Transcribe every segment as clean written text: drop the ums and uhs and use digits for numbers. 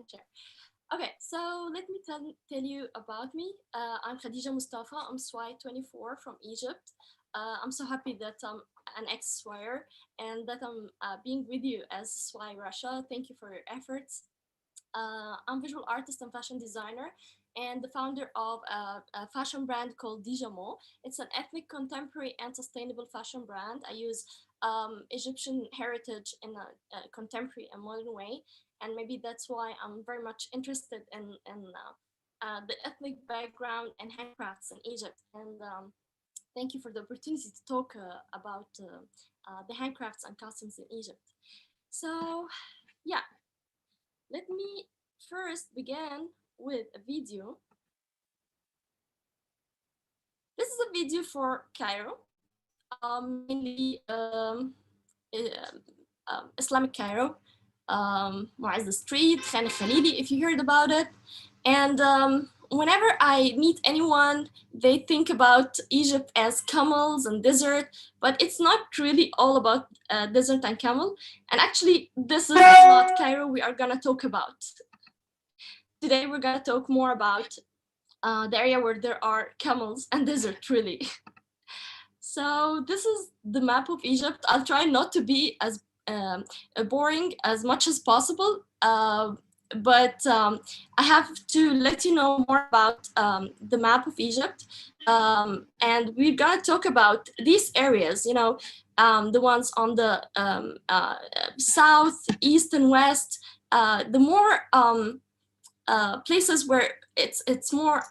Sure. Okay, so let me tell you about me. I'm Khadija Mustafa. I'm SWYAA 24 from Egypt. I'm so happy that I'm an ex-SWYAA and that I'm being with you as SWYAA Russia. Thank you for your efforts. I'm visual artist and fashion designer and the founder of a fashion brand called Dijamo. It's an ethnic, contemporary, and sustainable fashion brand. I use Egyptian heritage in a contemporary and modern way, and maybe that's why I'm very much interested in the ethnic background and handcrafts in Egypt. And thank you for the opportunity to talk about the handcrafts and customs in Egypt. So, yeah, let me first begin with a video. This is a video for Cairo, mainly Islamic Cairo, Mu'azz Street, Khan Khalili, if you heard about it. And whenever I meet anyone, they think about Egypt as camels and desert, but it's not really all about desert and camel. And actually, this is not Cairo we are gonna talk about. Today, we're gonna talk more about the area where there are camels and desert, really. So this is the map of Egypt. I'll try not to be as boring as much as possible, but I have to let you know more about the map of Egypt. And we're gonna talk about these areas, you know, the ones on the south, east, and west. The more places where it's more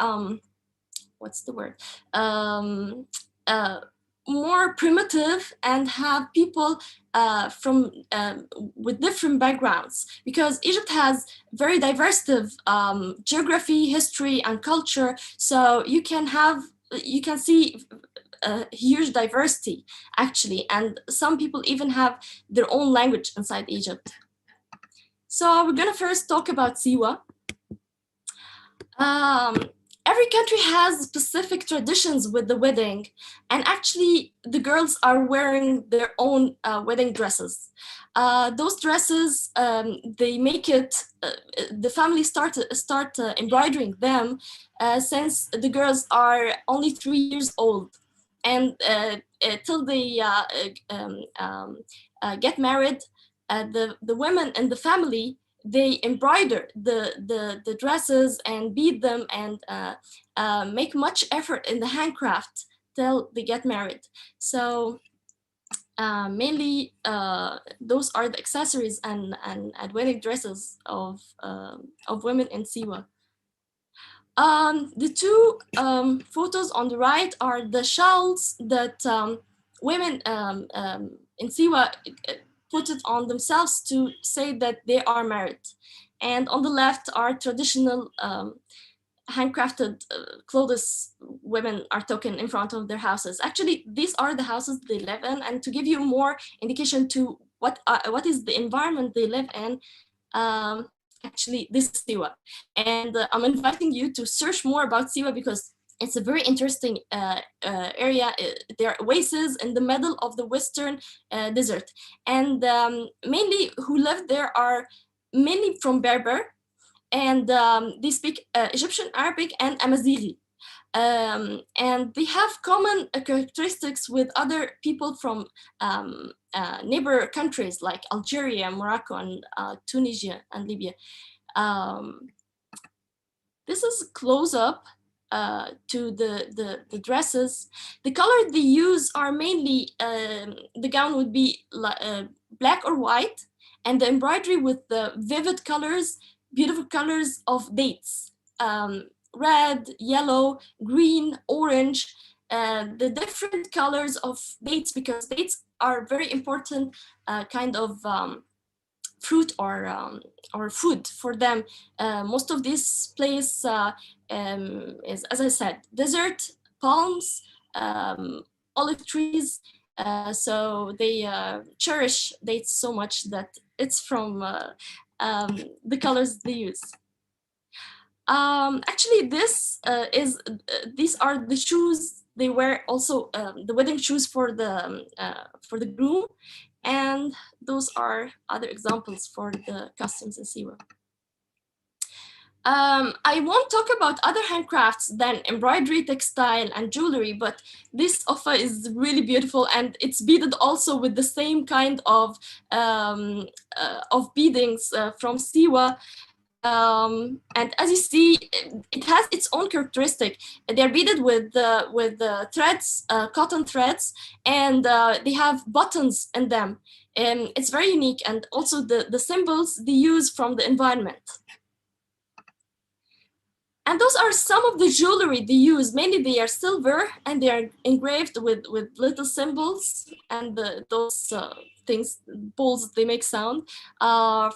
what's the word uh, more primitive and have people from with different backgrounds, because Egypt has very diverse geography, history, and culture. So you can see a huge diversity actually, and some people even have their own language inside Egypt. So we're gonna first talk about Siwa. Um, every country has specific traditions with the wedding, and actually, the girls are wearing their own wedding dresses. Those dresses, they make it. The family start embroidering them since the girls are only 3 years old, and till they get married, the women in the family, they embroider the dresses and bead them and make much effort in the handcraft till they get married. So mainly those are the accessories and wedding dresses of women in Siwa. The two photos on the right are the shawls that women in Siwa put it on themselves to say that they are married. And on the left are traditional handcrafted clothes women are taken in front of their houses. Actually, these are the houses they live in. And to give you more indication to what is the environment they live in, actually, this is Siwa. And I'm inviting you to search more about Siwa because it's a very interesting area. There are oases in the middle of the western desert. And mainly who live there are mainly from Berber, and they speak Egyptian, Arabic, and Amazighi. And they have common characteristics with other people from neighbor countries like Algeria, Morocco, and Tunisia and Libya. Um, this is close up to the dresses. The color they use are mainly, the gown would be black or white, and the embroidery with the vivid colors, beautiful colors of dates. Red, yellow, green, orange, the different colors of dates, because dates are very important kind of fruit or food for them. Most of this place is, as I said, desert, palms, olive trees. So they cherish dates so much that it's from the colors they use. Actually, these are the shoes they wear. Also, the wedding shoes for the groom, and those are other examples for the customs in Siwa. I won't talk about other handcrafts than embroidery, textile, and jewelry, but this offer is really beautiful, and it's beaded also with the same kind of beadings from Siwa. And as you see, it has its own characteristic. They're beaded with threads, cotton threads, and they have buttons in them. And it's very unique, and also the symbols they use from the environment. And those are some of the jewelry they use. Mainly they are silver, and they are engraved with little symbols, and those things, balls, they make sound,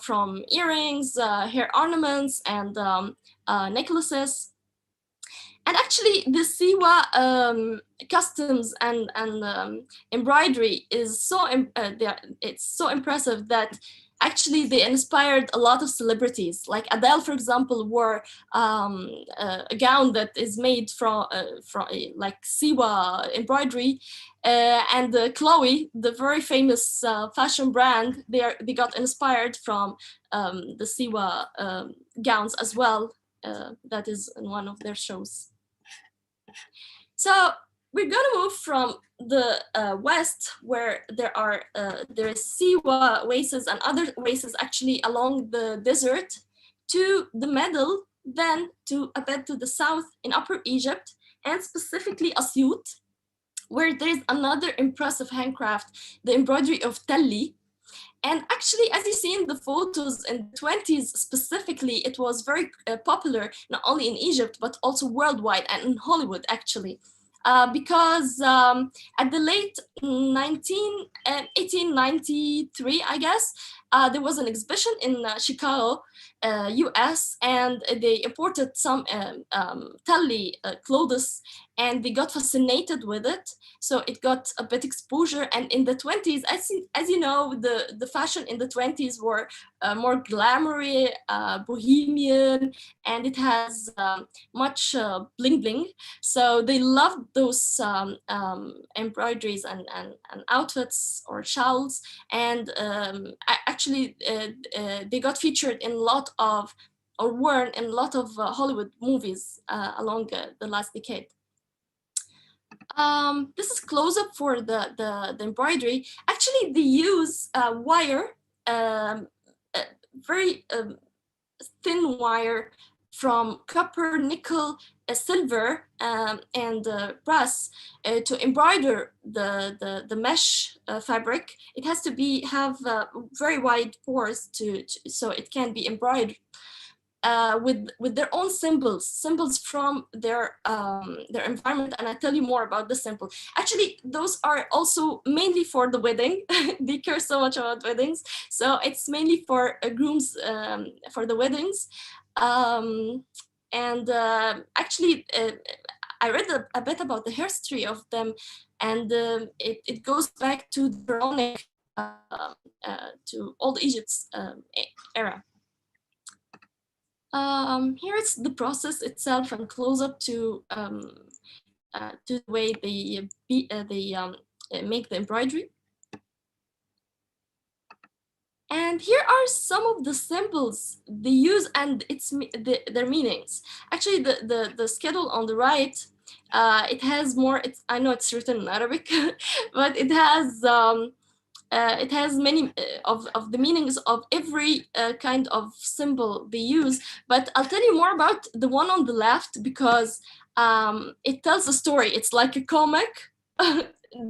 from earrings, hair ornaments, and necklaces. And actually, the Siwa customs and embroidery is it's so impressive that actually they inspired a lot of celebrities. Like Adele, for example, wore a gown that is made from like Siwa embroidery. And Chloe, the very famous fashion brand, they got inspired from the Siwa gowns as well. That is in one of their shows. So we're gonna move from the west, where there is Siwa oases and other oases actually along the desert, to the middle, then to a bit to the south in Upper Egypt, and specifically Asyut, where there's another impressive handcraft, the embroidery of Telli. And actually, as you see in the photos in the 20s specifically, it was very popular, not only in Egypt, but also worldwide and in Hollywood, actually. Because at the late 1893, I guess, there was an exhibition in Chicago, US, and they imported some Tali clothes, and they got fascinated with it. So it got a bit exposure. And in the 20s, as you know, the fashion in the 20s were more glamoury, bohemian, and it has much bling bling. So they loved those embroideries and outfits or shawls. And actually, they got featured in a lot of, or worn in a lot of Hollywood movies along the last decade. This is close up for the embroidery. Actually, they use wire, um, very thin wire from copper, nickel, silver, and brass to embroider the mesh fabric. It has to have very wide pores so it can be embroidered with their own symbols from their environment. And I tell you more about the symbol. Actually, those are also mainly for the wedding. They care so much about weddings, so it's mainly for grooms, for the weddings. And actually, I read a bit about the history of them, and it goes back to the pharaonic, to Old Egypt's era. Here it's the process itself and close up to the way they make the embroidery. And here are some of the symbols they use and their meanings. Actually, the schedule on the right, it has more. I know it's written in Arabic, but it has many of the meanings of every kind of symbol they use. But I'll tell you more about the one on the left, because it tells a story. It's like a comic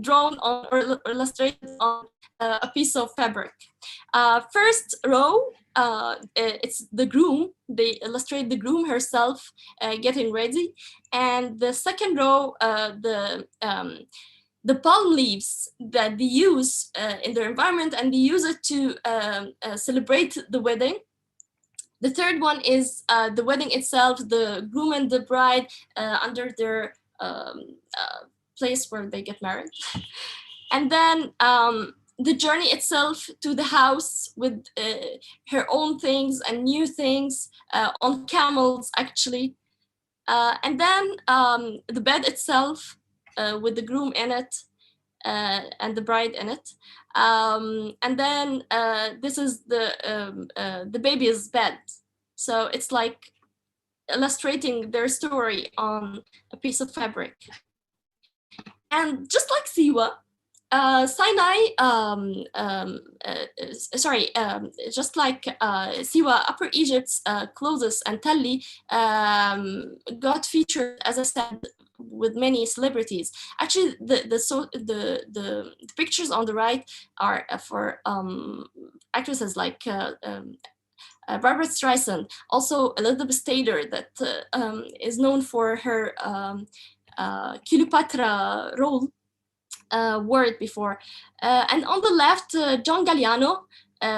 drawn on or illustrated on a piece of fabric. First row, it's the groom. They illustrate the groom herself getting ready. And the second row, the palm leaves that they use in their environment, and they use it to celebrate the wedding. The third one is the wedding itself, the groom and the bride under their place where they get married. And then the journey itself to the house with her own things and new things on camels, actually. And then the bed itself with the groom in it and the bride in it. And then this is the baby's bed. So it's like illustrating their story on a piece of fabric. And just like Siwa, Sinai, just like Siwa, Upper Egypt's clothes and Tali got featured, as I said, with many celebrities. Actually, the pictures on the right are for actresses like Barbara Streisand, also Elizabeth Taylor, that is known for her Cleopatra role. Word before. And on the left, John Galliano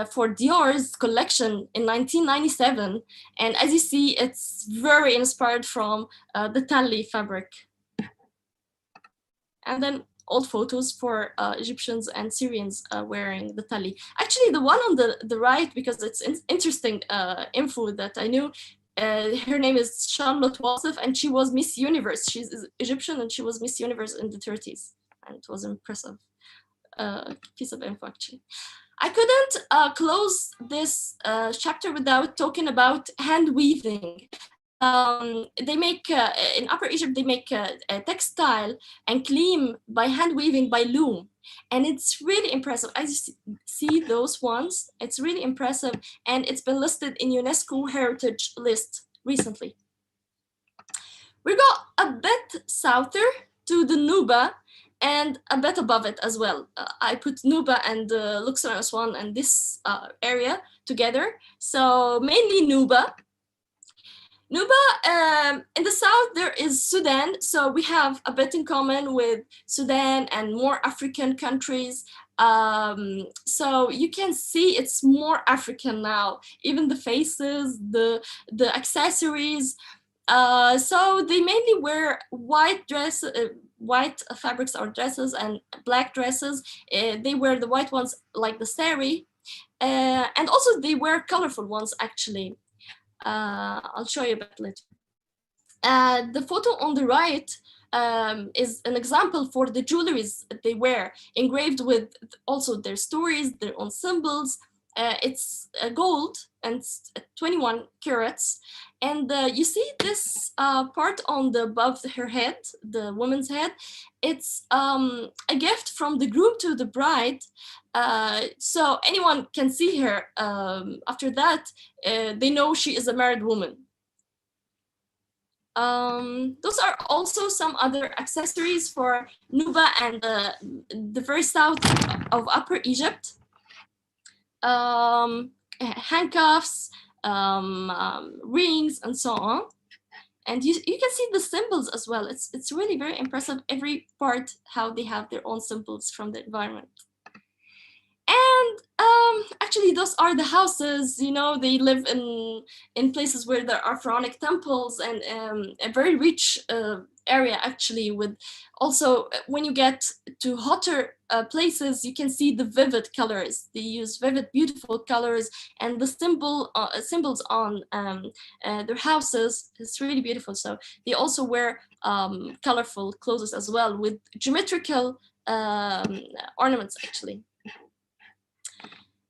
for Dior's collection in 1997. And as you see, it's very inspired from the Tali fabric. And then old photos for Egyptians and Syrians wearing the Tali. Actually, the one on the right, because it's interesting info that I knew, her name is Charlotte Wasif, and she was Miss Universe. She's Egyptian, and she was Miss Universe in the 30s. And it was an impressive piece of info, actually. I couldn't close this chapter without talking about hand weaving. They make, in Upper Egypt, they make a textile and clean by hand weaving by loom. And it's really impressive. As you see those ones, it's really impressive. And it's been listed in UNESCO Heritage List recently. We go a bit souther to the Nuba, and a bit above it as well. I put Nuba and Luxor and Aswan and this area together. So mainly Nuba. Nuba, in the south, there is Sudan. So we have a bit in common with Sudan and more African countries. So you can see it's more African now, even the faces, the accessories. So they mainly wear white white fabrics or dresses and black dresses. They wear the white ones like the sari, and also they wear colorful ones actually. I'll show you a bit later. The photo on the right is an example for the jewelries they wear, engraved with also their stories, their own symbols. It's gold and 21 carats. And you see this part on the above her head, the woman's head. It's a gift from the groom to the bride. So anyone can see her. After that, they know she is a married woman. Those are also some other accessories for Nuba and the very south of Upper Egypt. Handcuffs, rings, and so on. And you can see the symbols as well. It's really very impressive, every part, how they have their own symbols from the environment. And actually, those are the houses. You know, they live in places where there are pharaonic temples, and a very rich area actually. With also, when you get to hotter places, you can see the vivid colors. They use vivid, beautiful colors, and the symbols on their houses is really beautiful. So they also wear colorful clothes as well, with geometrical ornaments actually.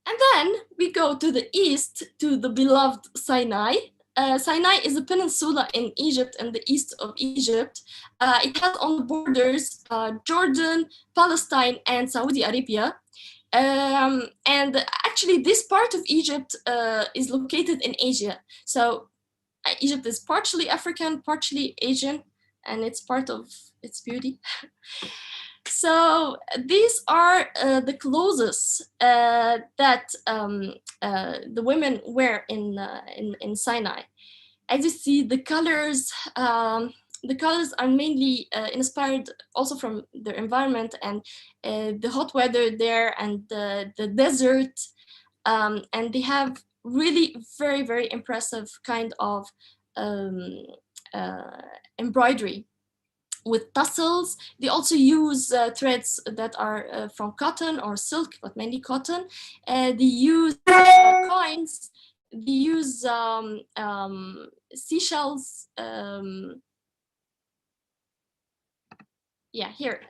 And then we go to the east, to the beloved Sinai. Sinai is a peninsula in Egypt and the east of Egypt. It has on the borders Jordan, Palestine, and Saudi Arabia. And actually, this part of Egypt is located in Asia. So Egypt is partially African, partially Asian, and it's part of its beauty. So these are the clothes that the women wear in Sinai. As you see, the colors are mainly inspired also from their environment and the hot weather there and the desert. And they have really very, very impressive kind of embroidery with tassels. They also use threads that are from cotton or silk, but mainly cotton. They use coins. They use seashells. Yeah, here,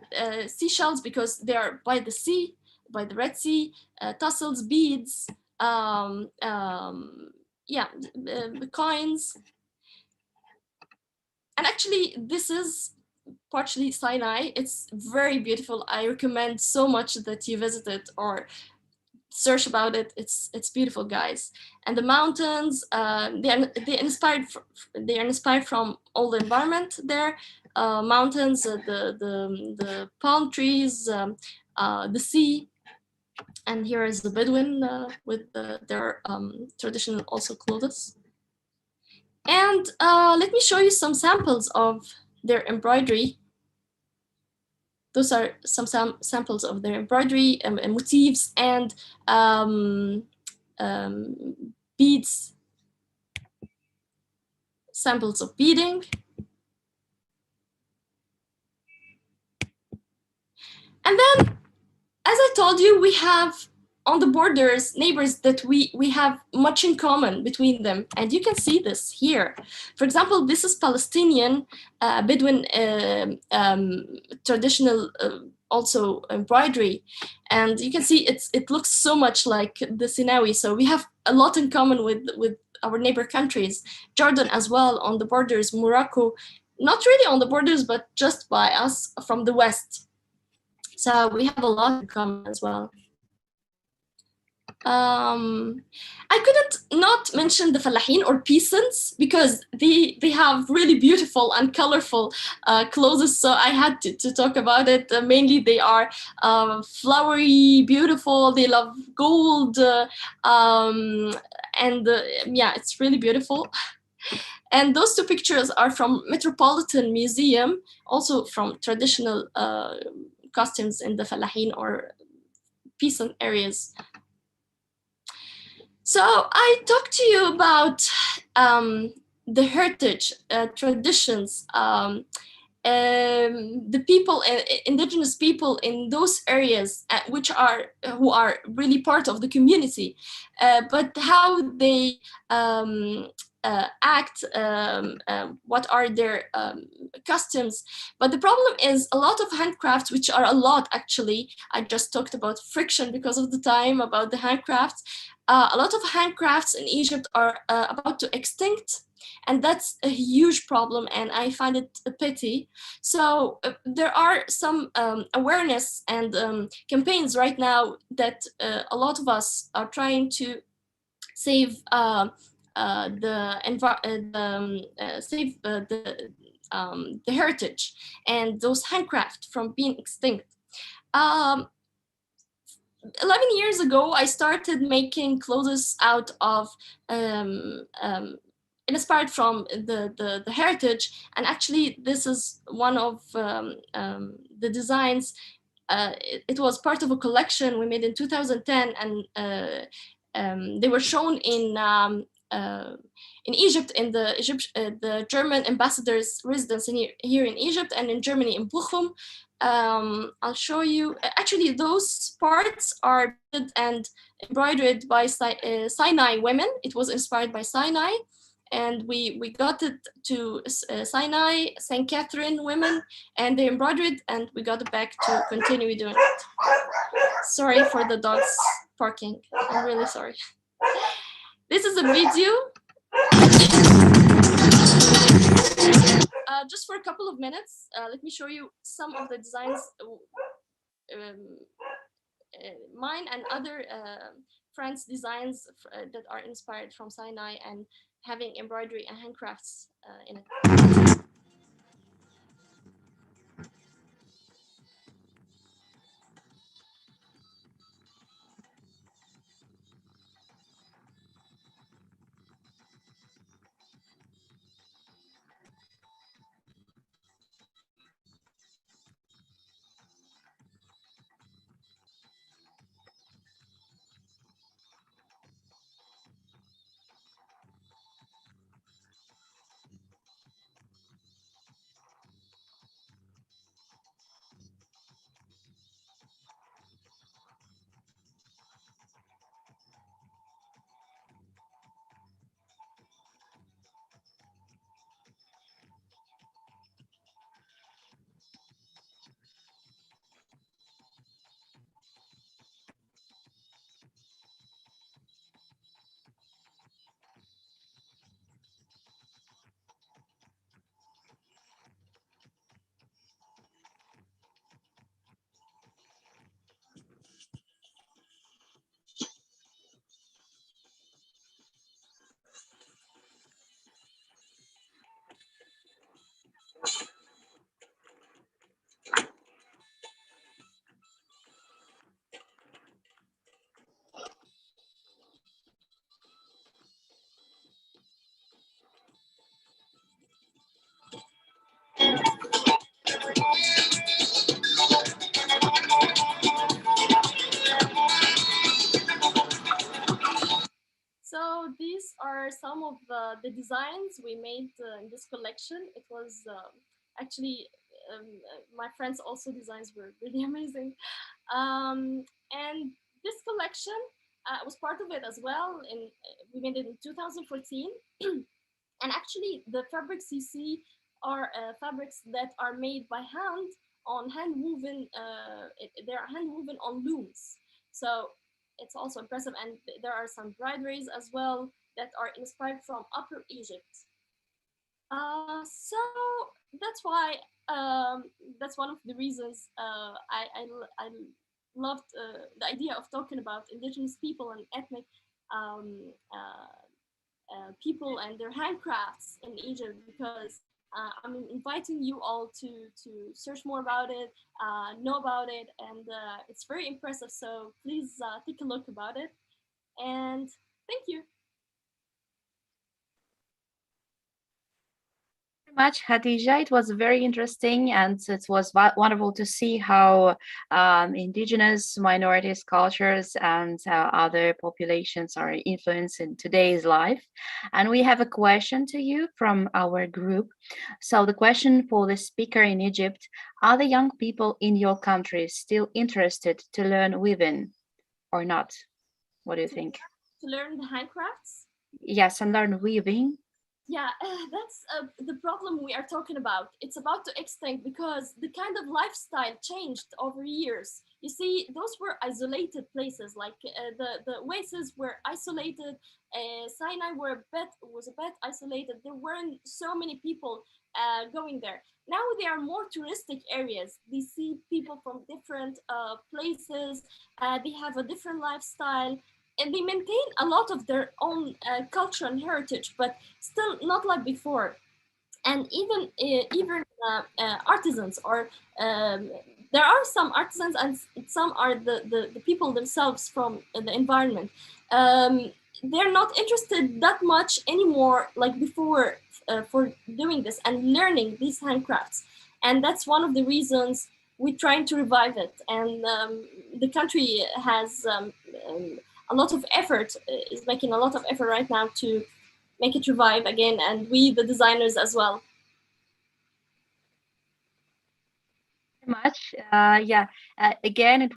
seashells, because they are by the sea, by the Red Sea. Tassels, beads, yeah, coins. And actually, this is partially Sinai. It's very beautiful. I recommend so much that you visit it or search about it. It's beautiful, guys. And the mountains, they are inspired from all the environment there. Mountains, the palm trees, the sea. And here is the Bedouin with their traditional also clothes. And let me show you some samples of their embroidery. Those are some samples of their embroidery and motifs and beads, samples of beading. And then, as I told you, we have on the borders neighbors that we have much in common between them, and you can see this here. For example, this is Palestinian Bedouin traditional also embroidery, and you can see it looks so much like the Sinawi. So we have a lot in common with our neighbor countries. Jordan as well on the borders, Morocco, not really on the borders, but just by us from the west. So we have a lot in common as well. I couldn't not mention the Fallahin or peasants because they have really beautiful and colorful clothes. So I had to talk about it. Mainly they are flowery, beautiful. They love gold. And yeah, it's really beautiful. And those two pictures are from Metropolitan Museum, also from traditional costumes in the Fallahin or peasant areas. So I talked to you about the heritage, traditions, the people, indigenous people in those areas, who are really part of the community, but how they act, what are their customs. But the problem is a lot of handcrafts, which are a lot actually. I just talked about friction because of the time about the handcrafts. A lot of handcrafts in Egypt are about to extinct, and that's a huge problem, and I find it a pity. So there are some awareness and campaigns right now that a lot of us are trying to save the heritage and those handcraft from being extinct. 11 years ago, I started making clothes out of inspired from the heritage, and actually this is one of the designs. It was part of a collection we made in 2010, and they were shown in Egypt, in the German ambassador's residence here in Egypt, and in Germany in Bochum. I'll show you. Actually, those parts are beaded and embroidered by Sinai women. It was inspired by Sinai, and we got it to Sinai, St. Catherine women, and they embroidered, and we got it back to continue doing it. Sorry for the dogs barking. I'm really sorry. This is a video. Just for a couple of minutes, let me show you some of the designs, mine and other friends' designs that are inspired from Sinai and having embroidery and handcrafts in it. the designs we made in this collection. It was actually my friends also designs were really amazing, and this collection was part of it as well. And we made it in 2014. And actually, the fabrics you see are fabrics that are made by hand on hand woven. They're hand woven on looms, so it's also impressive. And there are some broideries as well that are inspired from Upper Egypt. So that's why that's one of the reasons I loved the idea of talking about indigenous people and ethnic um, people and their handcrafts in Egypt, because I'm inviting you all to search more about it, know about it, and it's very impressive. So please take a look about it, and thank you. Much, Hadija. It was very interesting, and it was wonderful to see how indigenous minorities, cultures, and other populations are influenced in today's life. And we have a question to you from our group. So the question for the speaker in Egypt: are the young people in your country still interested to learn weaving or not? What do you think? To learn the handcrafts. Yes, and learn weaving. Yeah, that's the problem we are talking about. It's about to extinct because the kind of lifestyle changed over years. You see, those were isolated places, like the oases were isolated. Sinai was a bit isolated. There weren't so many people going there. Now they are more touristic areas. They see people from different places. They have a different lifestyle, and they maintain a lot of their own culture and heritage, but still not like before. And even artisans, or um, there are some artisans, and some are the people themselves from the environment. um, they're not interested that much anymore like before for doing this and learning these handcrafts. And that's one of the reasons we're trying to revive it. And the country has a lot of effort, is making a lot of effort right now to make it revive again, and we, the designers, as well. Much. Yeah. Again, it